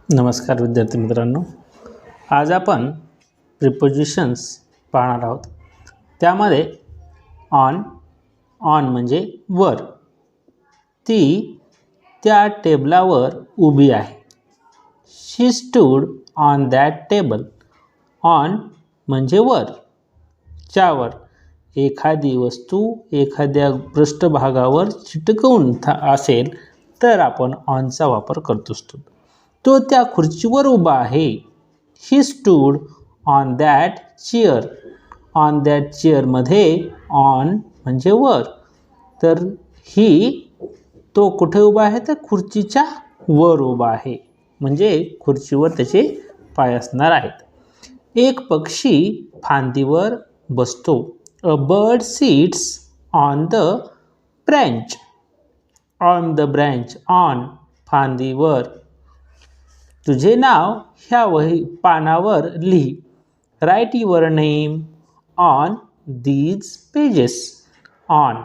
नमस्कार विद्यार्थी मित्रांनो, आज आपण प्रिपोजिशन्स पाहणार आहोत. त्यामध्ये ऑन म्हणजे वर, ती त्या टेबलावर उभी आहे. She stood on that table. On म्हणजे वर, च्यावर एखादी वस्तू एखाद्या पृष्ठभागावर चिटकवून असेल तर आपण ऑनचा वापर करत असतो. तो त्या खुर्चीवर उभा आहे. He stood on that chair. On that चेअरमध्ये ऑन म्हणजे वर, तर तो कुठे उभा आहे तर खुर्चीच्या वर उभा आहे, म्हणजे खुर्चीवर त्याचे पाय असणार आहेत. एक पक्षी फांदीवर बसतो. A bird sits on the branch. On the branch, on फांदीवर. तुझे नाव ह्या पानावर लिही. Write your name on these pages. On.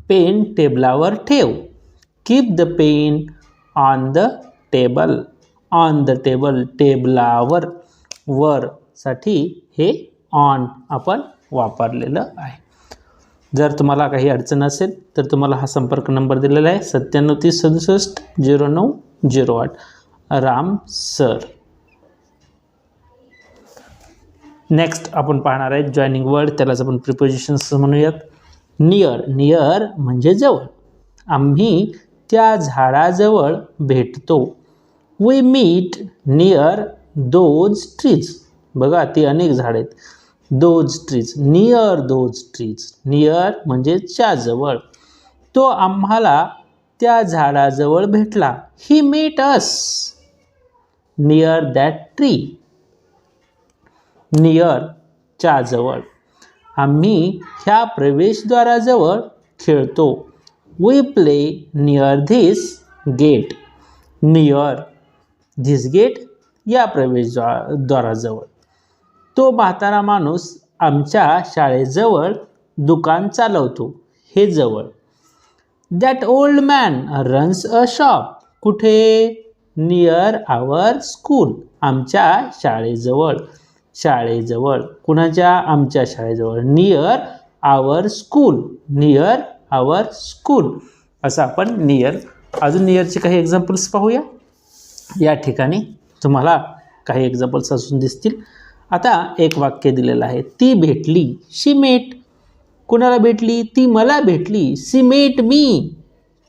Pen टेबलावर ठेव. Keep the pen on the table. On the table, टेबलावर, वर साठी हे ऑन आपण वापरलेलं आहे. जर तुम्हाला काही अडचण असेल तर तुम्हाला हा संपर्क नंबर दिलेला आहे 9730670908. राम सर. नेक्स्ट आपण पाहणार आहे जॉइनिंग वर्ड, त्यालाच आपण प्रिपोजिशन्स म्हणूयात. नियर. नियर म्हणजे जवळ. आम्ही त्या झाडाजवळ भेटतो. We meet near those trees. बघा, ती अनेक झाडे आहेत. Those trees, near those trees. Near म्हणजे च्या जवळ. तो आम्हाला त्या झाडाजवळ भेटला. He met us near that tree. Near च्या जवळ. आम्ही ह्या प्रवेशद्वाराजवळ खेळतो. We play near this gate. Near this gate, या प्रवेशद्वाराजवळ. तो म्हातारा माणूस आमच्या शाळेजवळ दुकान चालवतो. हे जवळ. That old man runs a shop. कुठे? नियर आवर स्कूल. आमच्या शाळेजवळ. शाळेजवळ. कुणाच्या? आमच्या शाळेजवळ. नियर आवर स्कूल. नियर आवर स्कूल असं आपण नियर. अजून नियरचे काही एक्झाम्पल्स पाहूया. या ठिकाणी तुम्हाला काही एक्झाम्पल्स असून दिसतील. आता एक वाक्य दिलेलं आहे. ती भेटली. शी मेट. कुणाला भेटली? ती मला भेटली. She met me.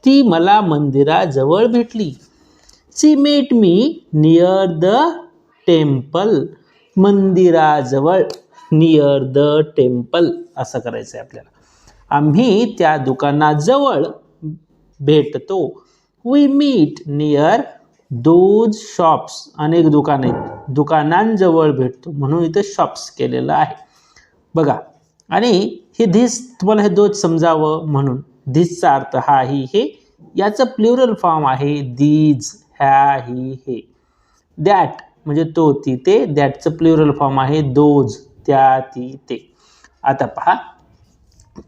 ती मला मंदिराजवळ भेटली. She met me near the temple. मंदिराजवळ, नियर द टेम्पल असं करायचं आहे आपल्याला. आम्ही त्या दुकानाजवळ भेटतो. We meet near those shops. अनेक दुकाने, दुकानांजवळ भेटतो म्हणून इथं शॉप्स केलेलं आहे. बघा, आणि हे धिस तुम्हाला हे दोज समजावं म्हणून धिसचा अर्थ हा, ही, हे याचं प्लुरल फॉर्म आहे दीज, ह्या, ही, हे. दॅट म्हणजे तो, ती, ते. दॅटचं प्लुरल फॉर्म आहे दोज, त्या, ती, ते. आता पहा,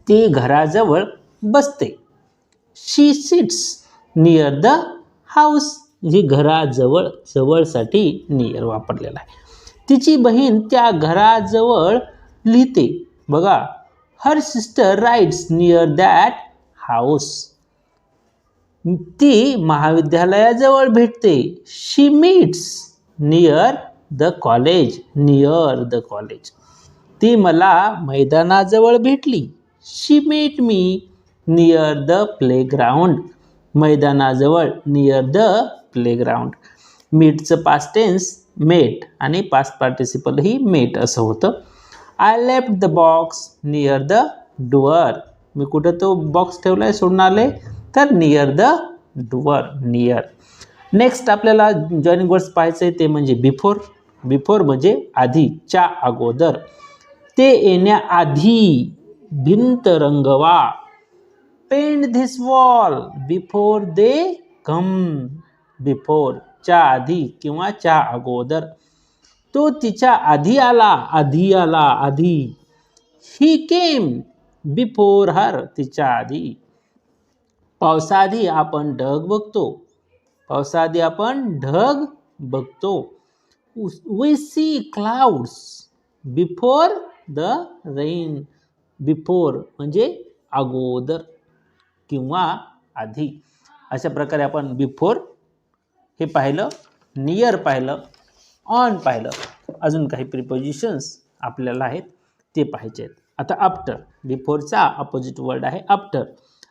ती घराजवळ बसते. She sits near the house. जी घराजवळ, जवळसाठी नियर वापरलेला आहे. तिची बहीण त्या घराजवळ लिहिते. बघा, her sister writes near that house. ती महाविद्यालयाजवळ भेटते. She meets near the college. Near the college. ती मला मैदानाजवळ भेटली. She met me near the playground. मैदानाजवळ, नियर द प्लेग्राऊंड. मीटचं पास्ट टेन्स मेट आणि पास्ट पार्टिसिपल ही मेट असं होतं. I left the box near the door. मी कुठं तो बॉक्स ठेवला आहे, सोडून आले, तर near the door, near. Next आपल्याला जॉइनिंग वर्ड्स पाहायचं आहे ते म्हणजे बिफोर. बिफोर म्हणजे आधी, च्या अगोदर. ते येण्याआधी भिंत रंगवा. Paint this wall before they come. Before च्या आधी किंवा च्या अगोदर. तो तिच्या आधी आला. आधी आला, आधी. ही केम बिफोर हर. तिच्या आधी. पावसाआधी आपण ढग बघतो. पावसाआधी आपण ढग बघतो. We see clouds before the rain. Before म्हणजे अगोदर किंवा आधी. अशा प्रकारे आपण बिफोर हे पाहिलं, नियर पाहिलं, ऑन पाहिलं. अजून काही प्रिपोजिशन्स आपल्याला आहेत ते पाहायचे आहेत. आता आफ्टर, बिफोरचा अपोजिट वर्ड आहे आफ्टर.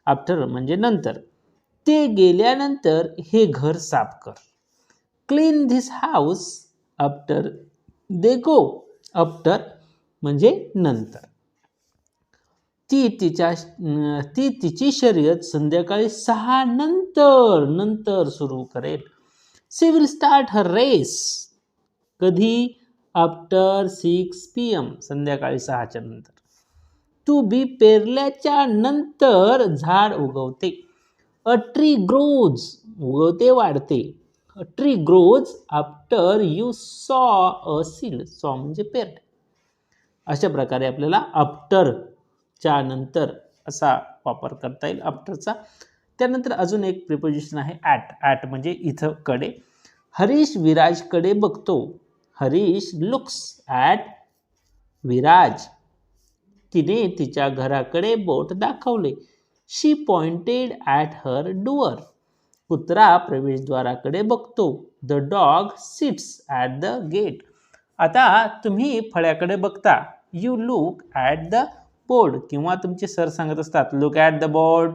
आफ्टर म्हणजे नंतर. ते गेल्यानंतर हे घर साफ कर. Clean this house after they go. After म्हणजे नंतर. ती तिची शर्यत संध्याकाळी 6 नंतर सुरू करेल. शी विल स्टार्ट हर रेस. कधी? आफ्टर 6 PM, संध्याकाळी 6च्या नंतर. टू बी पेरल्याच्या नंतर झाड उगवते. अ ट्री ग्रोज, उगवते वाढते. A tree grows after you saw a seed. सॉ म्हणजे पेरणे. अशा प्रकारे आपल्याला आफ्टरच्या नंतर असा वापर करता येईल आफ्टरचा. त्यानंतर अजून एक प्रिपोजिशन आहे ॲट. ॲट म्हणजे इथं कडे. हरीश विराजकडे बघतो. Harish looks at Viraj. तिने तिच्या घराकडे बोट दाखवले. She pointed at her door. कुत्रा प्रवेशद्वाराकडे बघतो. The dog sits at the gate. आता तुम्ही फळ्याकडे बघता. You look at the board. किंवा तुमचे सर सांगत असतात look at the board,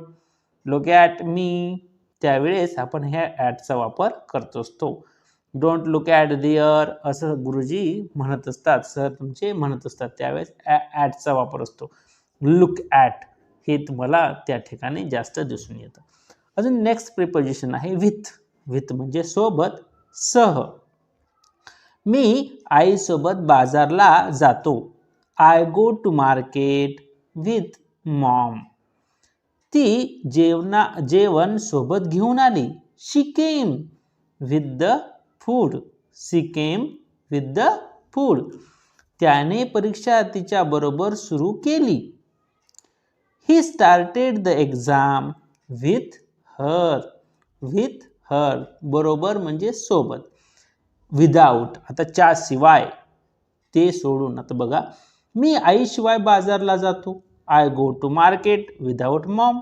look at me. त्यावेळेस आपण ह्या ॲटचा वापर करत असतो. डोंट लुक ॲट देअर असं गुरुजी म्हणत असतात, सर तुमचे म्हणत असतात, त्यावेळेस ॲटचा वापर असतो. लुक ॲट हे तुम्हाला त्या ठिकाणी जास्त दिसून येतं. अजून नेक्स्ट प्रिपोजिशन आहे विथ. विथ म्हणजे सोबत, सह. मी आईसोबत बाजारला जातो. I go to market with mom. ती जेवण सोबत घेऊन आली. She came with the food. She came with the food. त्याने परीक्षा तिच्या बरोबर सुरू केली. He started the exam with her. With her बरोबर म्हणजे सोबत. विदाऊट आता च्या शिवाय, ते सोडून. आता बघा, मी आईशिवाय बाजारला जातो. I go to market without mom.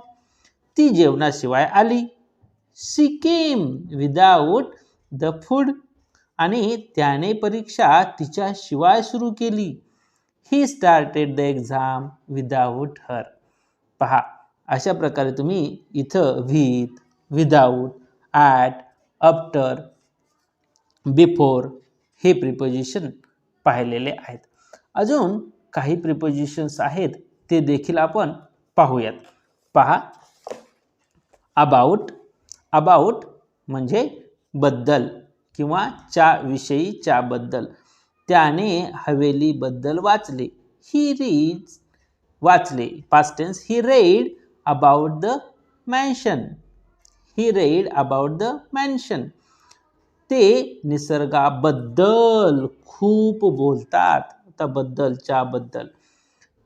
ती जेवणाशिवाय आली. She came without the food. आणि त्याने परीक्षा तिच्याशिवाय सुरू केली. He started the exam without her. पहा, अशा प्रकारे तुम्ही इथं with, without, at, after, before हे प्रिपोजिशन पाहिलेले आहेत. अजून काही प्रिपोजिशन्स आहेत ते देखील आपण पाहूयात. पहा, अबाउट. अबाउट म्हणजे बद्दल किंवा विषयी, बद्दल. त्याने हवेलीबद्दल वाचले. ही रीड्स वाचले. Past tense. He read about the mansion. He read about the mansion. ते निसर्गाबद्दल खूप बोलतात. आता बद्दल, बद्दल.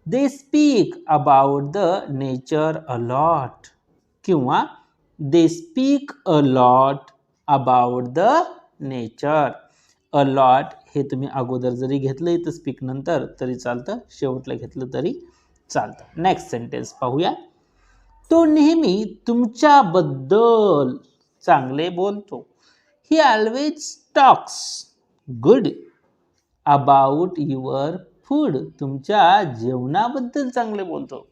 They speak about the nature a lot. किंवा they speak a lot about the nature. A lot हे तुम्ही अगोदर जरी घेतलं इथं स्पीक नंतर तरी चालतं, शेवटला घेतलं तरी चालतं. नेक्स्ट सेंटेन्स पाहूया. तो नेहमी तुमच्याबद्दल चांगले बोलतो. ही always talks good about your food. तुमच्या जेवणाबद्दल चांगले बोलतो.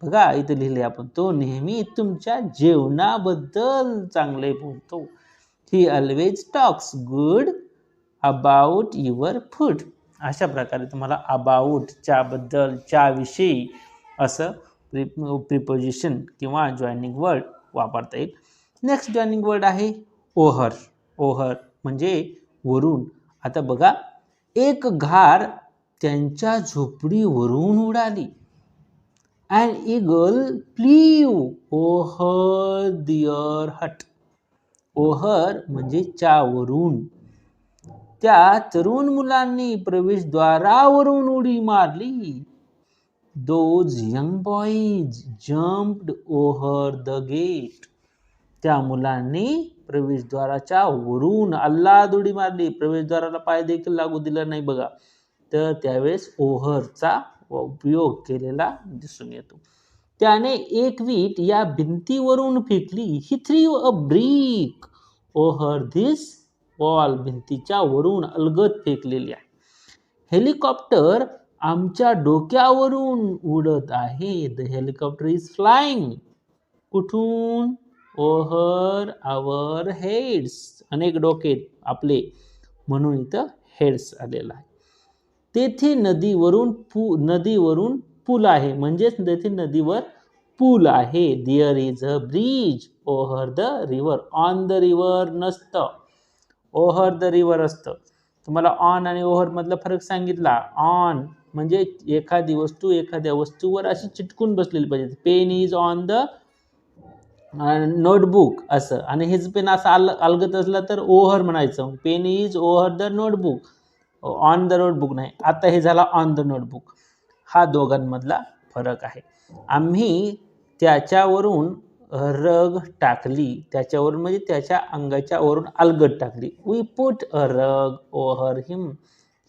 बघा इथे लिहिले आपण, तो नेहमी तुमच्या जेवणाबद्दल चांगले बोलतो. ही always talks good about your food. अशा प्रकारे तुम्हाला अबाउट, बद्दल, विषयी असं प्रिपोजिशन किंवा जॉइनिंग वर्ड वापरता येईल. नेक्स्ट जॉइनिंग वर्ड आहे ओव्हर. ओव्हर म्हणजे वरून. आता बघा, एक घार त्यांच्या झोपडीवरून उडाली. An eagle flew over their hut. Over म्हणजे वरून. त्या तरुण मुलांनी प्रवेशद्वारावरून उडी मारली. Those young boys jumped over the gate. त्या मुलांनी प्रवेशद्वाराच्या वरून अल्लाद उडी मारली, प्रवेशद्वाराला पाय देखील लागू दिला नाही बघा. तर त्यावेळेस ओहरचा उपयोग केलेला दिसून येतो. त्याने एक वीट या भिंतीवरून फेकली. He threw a brick over this wall. भिंतीच्या वरून अलगद फेकलेली आहे. हेलिकॉप्टर आमच्या डोक्यावरून उडत आहे. The helicopter is flying. कुठून? ओव्हर आवर हेड्स. अनेक डोके आपले, म्हणून इथं हेड्स आलेला आहे. तेथे नदीवरून पूल आहे, म्हणजेच तेथे नदीवर पूल आहे. There is a bridge over the river. On the river नसतं, ओव्हर द रिव्हर असतं. तुम्हाला ऑन आणि ओव्हर मधला फरक सांगितला. ऑन म्हणजे एखादी वस्तू एखाद्या वस्तूवर अशी चिटकून बसलेली पाहिजे. Pen is on the notebook असं, आणि हेच पेन असं अलगत असला तर ओव्हर म्हणायचं. Pen is over the notebook, on the notebook नाही. आता हे झाला ऑन द नोटबुक. हा दोघांमधला फरक आहे. आम्ही त्याच्यावरून रग टाकली. त्याच्यावरून म्हणजे त्याच्या अंगाच्या वरून अलगद टाकली. वी पुट अ रग ओव्हर हिम.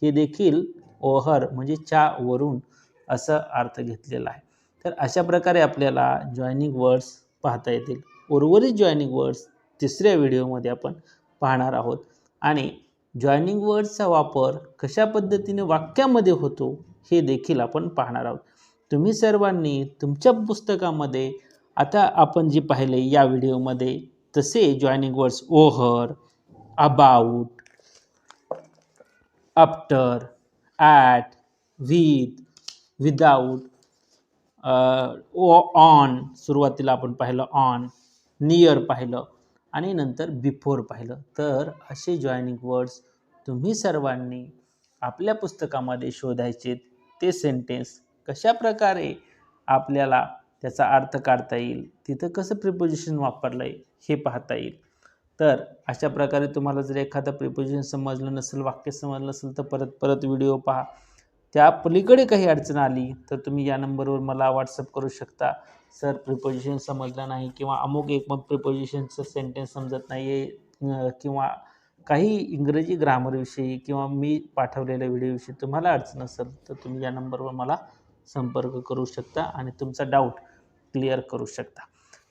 हे देखील ओव्हर म्हणजे च्या वरून असं अर्थ घेतलेला आहे. तर अशा प्रकारे आपल्याला जॉईनिंग वर्ड्स पाहता येतील. उर्वरित जॉईनिंग वर्ड्स तिसऱ्या व्हिडिओमध्ये आपण पाहणार आहोत. आणि जॉईनिंग वर्ड्सचा वापर कशा पद्धतीने वाक्यामध्ये होतो हे देखील आपण पाहणार आहोत. तुम्ही सर्वांनी तुमच्या पुस्तकामध्ये आता आपण जे पाहिले या व्हिडिओमध्ये तसे joining words over, about, after, at, with, without, on, सुरुवातीला आपण पाहिलं ऑन, नियर पाहिलं आणि नंतर बिफोर पाहिलं. तर असे जॉईनिंग वर्ड्स तुम्ही सर्वांनी आपल्या पुस्तकामध्ये शोधायचे. ते सेंटेन्स कशा प्रकारे आपल्याला त्याचा अर्थ काढता येईल, तिथं कसं प्रिपोजिशन वापरलं आहे हे पाहता येईल. तर अशा प्रकारे तुम्हाला जर एखादं प्रिपोजिशन समजलं नसेल, वाक्य समजलं नसेल, तर परत व्हिडिओ पहा. त्या पलीकडे काही अडचण आली तर तुम्ही या नंबरवर मला व्हॉट्सअप करू शकता. सर प्रिपोजिशन समजलं नाही किंवा अमुक एक प्रिपोजिशनचं सेंटेन्स समजत नाही आहे किंवा काही इंग्रजी ग्रामरविषयी किंवा मी पाठवलेल्या व्हिडिओविषयी तुम्हाला अडचण असेल तर तुम्ही या नंबरवर मला संपर्क करू शकता आणि तुमचा डाऊट क्लिअर करू शकता.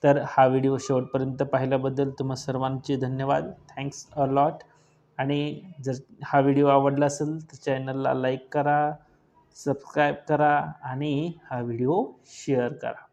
तर हा व्हिडिओ शेवटपर्यंत पाहिल्याबद्दल तुम्हा सर्वांचे धन्यवाद. Thanks a lot. आणि जर हा व्हिडिओ आवडला असेल तर चॅनलला लाईक करा, सबस्क्राईब करा आणि हा व्हिडिओ शेअर करा.